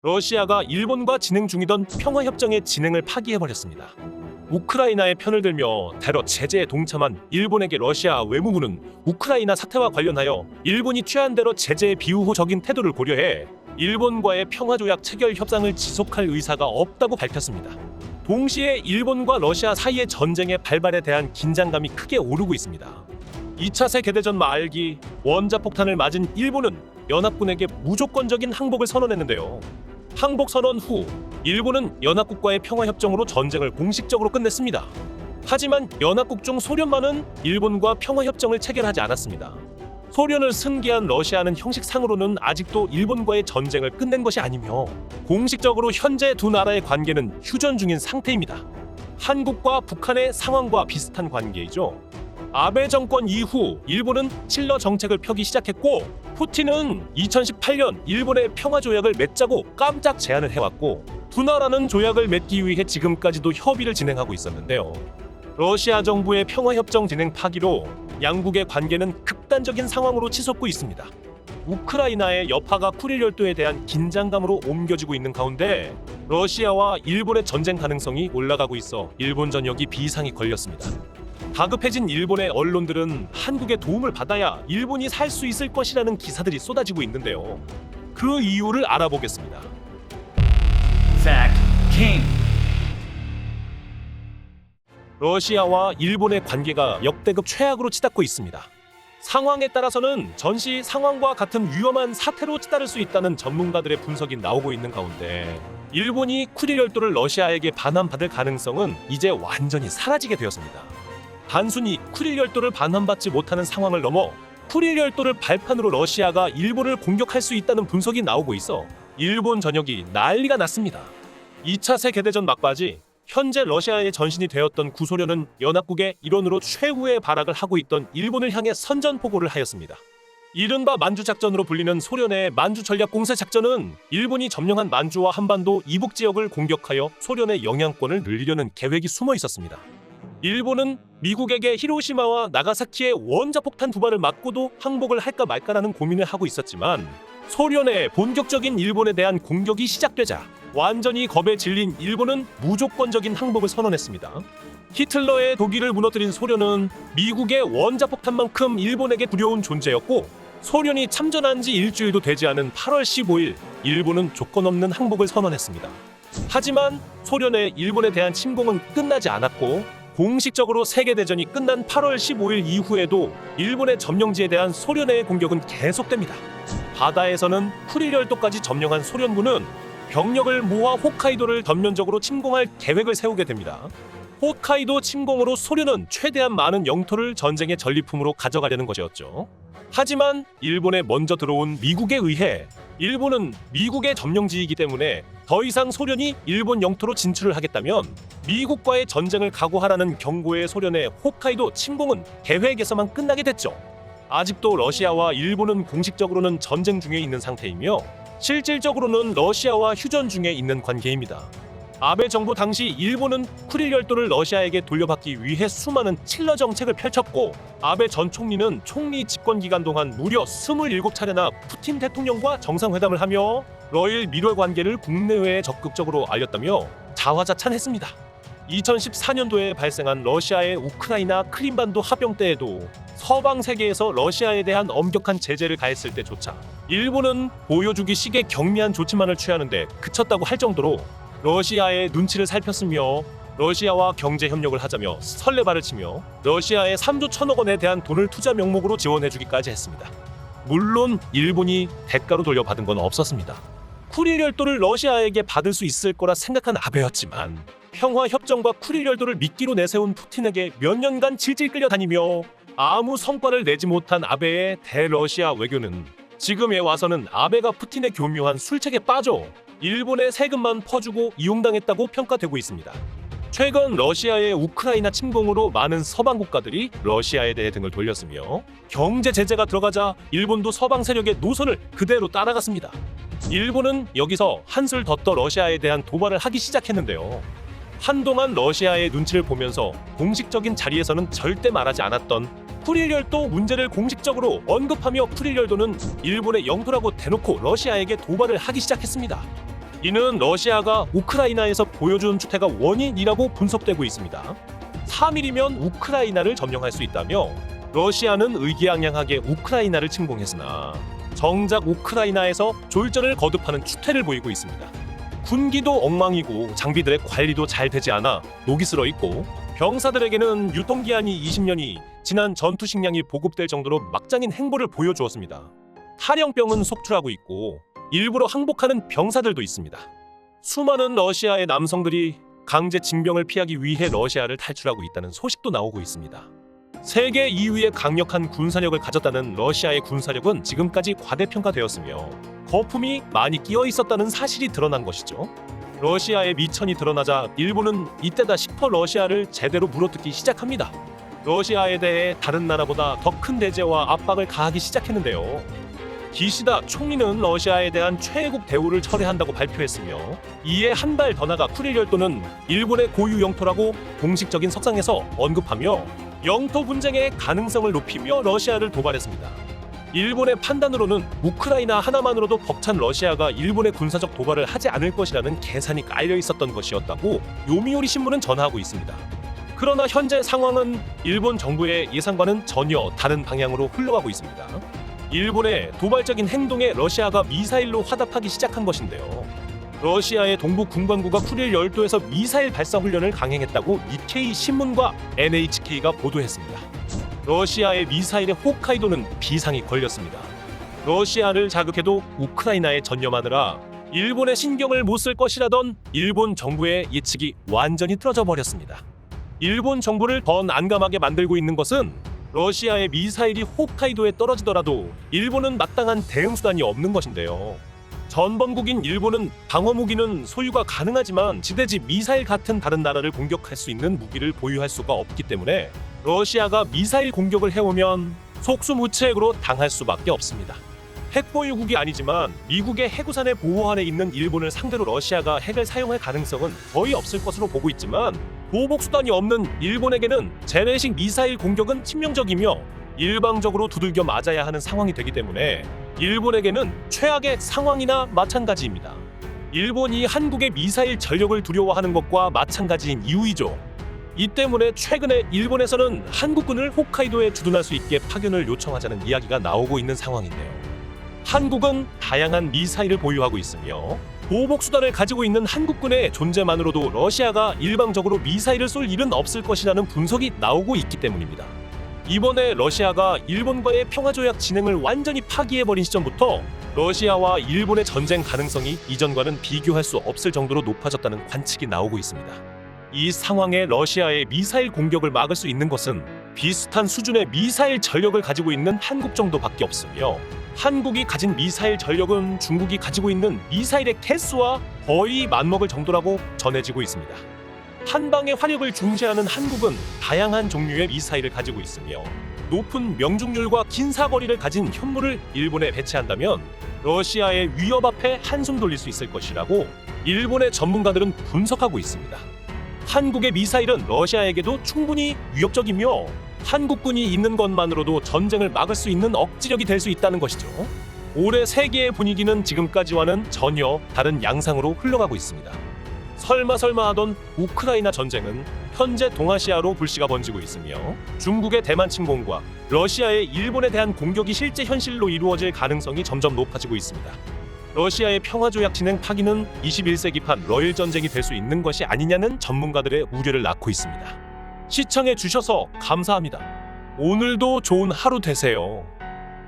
러시아가 일본과 진행 중이던 평화협정의 진행을 파기해버렸습니다. 우크라이나의 편을 들며 테러 제재에 동참한 일본에게 러시아 외무부는 우크라이나 사태와 관련하여 일본이 취한 대로 제재의 비우호적인 태도를 고려해 일본과의 평화조약 체결 협상을 지속할 의사가 없다고 밝혔습니다. 동시에 일본과 러시아 사이의 전쟁의 발발에 대한 긴장감이 크게 오르고 있습니다. 2차 세계대전 말기 원자폭탄을 맞은 일본은 연합군에게 무조건적인 항복을 선언했는데요. 항복 선언 후 일본은 연합국과의 평화협정으로 전쟁을 공식적으로 끝냈습니다. 하지만 연합국 중 소련만은 일본과 평화협정을 체결하지 않았습니다. 소련을 승계한 러시아는 형식상으로는 아직도 일본과의 전쟁을 끝낸 것이 아니며 공식적으로 현재 두 나라의 관계는 휴전 중인 상태입니다. 한국과 북한의 상황과 비슷한 관계이죠. 아베 정권 이후 일본은 칠러 정책을 펴기 시작했고 푸틴은 2018년 일본의 평화조약을 맺자고 깜짝 제안을 해왔고 두 나라는 조약을 맺기 위해 지금까지도 협의를 진행하고 있었는데요. 러시아 정부의 평화협정 진행 파기로 양국의 관계는 극단적인 상황으로 치솟고 있습니다. 우크라이나의 여파가 쿠릴 열도에 대한 긴장감으로 옮겨지고 있는 가운데 러시아와 일본의 전쟁 가능성이 올라가고 있어 일본 전역이 비상이 걸렸습니다. 다급해진 일본의 언론들은 한국의 도움을 받아야 일본이 살 수 있을 것이라는 기사들이 쏟아지고 있는데요. 그 이유를 알아보겠습니다. Fact King. 러시아와 일본의 관계가 역대급 최악으로 치닫고 있습니다. 상황에 따라서는 전시 상황과 같은 위험한 사태로 치달을 수 있다는 전문가들의 분석이 나오고 있는 가운데 일본이 쿠릴 열도를 러시아에게 반환받을 가능성은 이제 완전히 사라지게 되었습니다. 단순히 쿠릴 열도를 반환받지 못하는 상황을 넘어 쿠릴 열도를 발판으로 러시아가 일본을 공격할 수 있다는 분석이 나오고 있어 일본 전역이 난리가 났습니다. 2차 세계대전 막바지 현재 러시아의 전신이 되었던 구소련은 연합국의 일원으로 최후의 발악을 하고 있던 일본을 향해 선전포고를 하였습니다. 이른바 만주작전으로 불리는 소련의 만주전략공세작전은 일본이 점령한 만주와 한반도 이북 지역을 공격하여 소련의 영향권을 늘리려는 계획이 숨어 있었습니다. 일본은 미국에게 히로시마와 나가사키의 원자폭탄 두 발을 맞고도 항복을 할까 말까라는 고민을 하고 있었지만 소련의 본격적인 일본에 대한 공격이 시작되자 완전히 겁에 질린 일본은 무조건적인 항복을 선언했습니다. 히틀러의 독일을 무너뜨린 소련은 미국의 원자폭탄만큼 일본에게 두려운 존재였고 소련이 참전한 지 일주일도 되지 않은 8월 15일 일본은 조건 없는 항복을 선언했습니다. 하지만 소련의 일본에 대한 침공은 끝나지 않았고 공식적으로 세계대전이 끝난 8월 15일 이후에도 일본의 점령지에 대한 소련의 공격은 계속됩니다. 바다에서는 쿠릴 열도까지 점령한 소련군은 병력을 모아 홋카이도를 전면적으로 침공할 계획을 세우게 됩니다. 홋카이도 침공으로 소련은 최대한 많은 영토를 전쟁의 전리품으로 가져가려는 것이었죠. 하지만 일본에 먼저 들어온 미국에 의해 일본은 미국의 점령지이기 때문에 더 이상 소련이 일본 영토로 진출을 하겠다면 미국과의 전쟁을 각오하라는 경고의 소련의 홋카이도 침공은 계획에서만 끝나게 됐죠. 아직도 러시아와 일본은 공식적으로는 전쟁 중에 있는 상태이며 실질적으로는 러시아와 휴전 중에 있는 관계입니다. 아베 정부 당시 일본은 쿠릴 열도를 러시아에게 돌려받기 위해 수많은 칠러 정책을 펼쳤고 아베 전 총리는 총리 집권 기간 동안 무려 27차례나 푸틴 대통령과 정상회담을 하며 러일 밀월 관계를 국내외에 적극적으로 알렸다며 자화자찬했습니다. 2014년도에 발생한 러시아의 우크라이나 크림반도 합병 때에도 서방 세계에서 러시아에 대한 엄격한 제재를 가했을 때조차 일본은 보여주기 식의 경미한 조치만을 취하는데 그쳤다고 할 정도로 러시아의 눈치를 살폈으며 러시아와 경제 협력을 하자며 설레발을 치며 러시아에 3조 1천억 원에 대한 돈을 투자 명목으로 지원해주기까지 했습니다. 물론 일본이 대가로 돌려받은 건 없었습니다. 쿠릴 열도를 러시아에게 받을 수 있을 거라 생각한 아베였지만 평화협정과 쿠릴 열도를 미끼로 내세운 푸틴에게 몇 년간 질질 끌려다니며 아무 성과를 내지 못한 아베의 대러시아 외교는 지금에 와서는 아베가 푸틴의 교묘한 술책에 빠져 일본의 세금만 퍼주고 이용당했다고 평가되고 있습니다. 최근 러시아의 우크라이나 침공으로 많은 서방 국가들이 러시아에 대해 등을 돌렸으며 경제 제재가 들어가자 일본도 서방 세력의 노선을 그대로 따라갔습니다. 일본은 여기서 한술 더 떠 러시아에 대한 도발을 하기 시작했는데요. 한동안 러시아의 눈치를 보면서 공식적인 자리에서는 절대 말하지 않았던 쿠릴 열도 문제를 공식적으로 언급하며 쿠릴 열도는 일본의 영토라고 대놓고 러시아에게 도발을 하기 시작했습니다. 이는 러시아가 우크라이나에서 보여준 추태가 원인이라고 분석되고 있습니다. 3일이면 우크라이나를 점령할 수 있다며 러시아는 의기양양하게 우크라이나를 침공했으나 정작 우크라이나에서 졸전을 거듭하는 추태를 보이고 있습니다. 군기도 엉망이고 장비들의 관리도 잘 되지 않아 녹이 슬어 있고 병사들에게는 유통기한이 20년이 지난 전투 식량이 보급될 정도로 막장인 행보를 보여주었습니다. 탈영병은 속출하고 있고 일부러 항복하는 병사들도 있습니다. 수많은 러시아의 남성들이 강제 징병을 피하기 위해 러시아를 탈출하고 있다는 소식도 나오고 있습니다. 세계 2위의 강력한 군사력을 가졌다는 러시아의 군사력은 지금까지 과대평가되었으며 거품이 많이 끼어 있었다는 사실이 드러난 것이죠. 러시아의 미천이 드러나자 일본은 이때다 싶어 러시아를 제대로 물어뜯기 시작합니다. 러시아에 대해 다른 나라보다 더 큰 대제와 압박을 가하기 시작했는데요. 기시다 총리는 러시아에 대한 최애국 대우를 철회한다고 발표했으며 이에 한 발 더 나가 쿠릴 열도는 일본의 고유 영토라고 공식적인 석상에서 언급하며 영토 분쟁의 가능성을 높이며 러시아를 도발했습니다. 일본의 판단으로는 우크라이나 하나만으로도 벅찬 러시아가 일본의 군사적 도발을 하지 않을 것이라는 계산이 깔려 있었던 것이었다고 요미우리 신문은 전하고 있습니다. 그러나 현재 상황은 일본 정부의 예상과는 전혀 다른 방향으로 흘러가고 있습니다. 일본의 도발적인 행동에 러시아가 미사일로 화답하기 시작한 것인데요. 러시아의 동부 군관구가 쿠릴 열도에서 미사일 발사 훈련을 강행했다고 니케이 신문과 NHK가 보도했습니다. 러시아의 미사일의 홋카이도는 비상이 걸렸습니다. 러시아를 자극해도 우크라이나에 전념하느라 일본의 신경을 못 쓸 것이라던 일본 정부의 예측이 완전히 틀어져 버렸습니다. 일본 정부를 더 난감하게 만들고 있는 것은 러시아의 미사일이 홋카이도에 떨어지더라도 일본은 마땅한 대응 수단이 없는 것인데요. 전범국인 일본은 방어 무기는 소유가 가능하지만 지대지 미사일 같은 다른 나라를 공격할 수 있는 무기를 보유할 수가 없기 때문에 러시아가 미사일 공격을 해오면 속수무책으로 당할 수밖에 없습니다. 핵 보유국이 아니지만 미국의 해구산의 보호 아래 있는 일본을 상대로 러시아가 핵을 사용할 가능성은 거의 없을 것으로 보고 있지만 보복 수단이 없는 일본에게는 재래식 미사일 공격은 치명적이며 일방적으로 두들겨 맞아야 하는 상황이 되기 때문에 일본에게는 최악의 상황이나 마찬가지입니다. 일본이 한국의 미사일 전력을 두려워하는 것과 마찬가지인 이유이죠. 이 때문에 최근에 일본에서는 한국군을 홋카이도에 주둔할 수 있게 파견을 요청하자는 이야기가 나오고 있는 상황인데요. 한국은 다양한 미사일을 보유하고 있으며 보복 수단을 가지고 있는 한국군의 존재만으로도 러시아가 일방적으로 미사일을 쏠 일은 없을 것이라는 분석이 나오고 있기 때문입니다. 이번에 러시아가 일본과의 평화조약 진행을 완전히 파기해버린 시점부터 러시아와 일본의 전쟁 가능성이 이전과는 비교할 수 없을 정도로 높아졌다는 관측이 나오고 있습니다. 이 상황에 러시아의 미사일 공격을 막을 수 있는 것은 비슷한 수준의 미사일 전력을 가지고 있는 한국 정도밖에 없으며 한국이 가진 미사일 전력은 중국이 가지고 있는 미사일의 개수와 거의 맞먹을 정도라고 전해지고 있습니다. 한방의 화력을 중시하는 한국은 다양한 종류의 미사일을 가지고 있으며 높은 명중률과 긴 사거리를 가진 현무를 일본에 배치한다면 러시아의 위협 앞에 한숨 돌릴 수 있을 것이라고 일본의 전문가들은 분석하고 있습니다. 한국의 미사일은 러시아에게도 충분히 위협적이며 한국군이 있는 것만으로도 전쟁을 막을 수 있는 억지력이 될 수 있다는 것이죠. 올해 세계의 분위기는 지금까지와는 전혀 다른 양상으로 흘러가고 있습니다. 설마 하던 우크라이나 전쟁은 현재 동아시아로 불씨가 번지고 있으며 중국의 대만 침공과 러시아의 일본에 대한 공격이 실제 현실로 이루어질 가능성이 점점 높아지고 있습니다. 러시아의 평화조약 진행 파기는 21세기판 러일 전쟁이 될 수 있는 것이 아니냐는 전문가들의 우려를 낳고 있습니다. 시청해 주셔서 감사합니다. 오늘도 좋은 하루 되세요.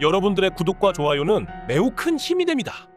여러분들의 구독과 좋아요는 매우 큰 힘이 됩니다.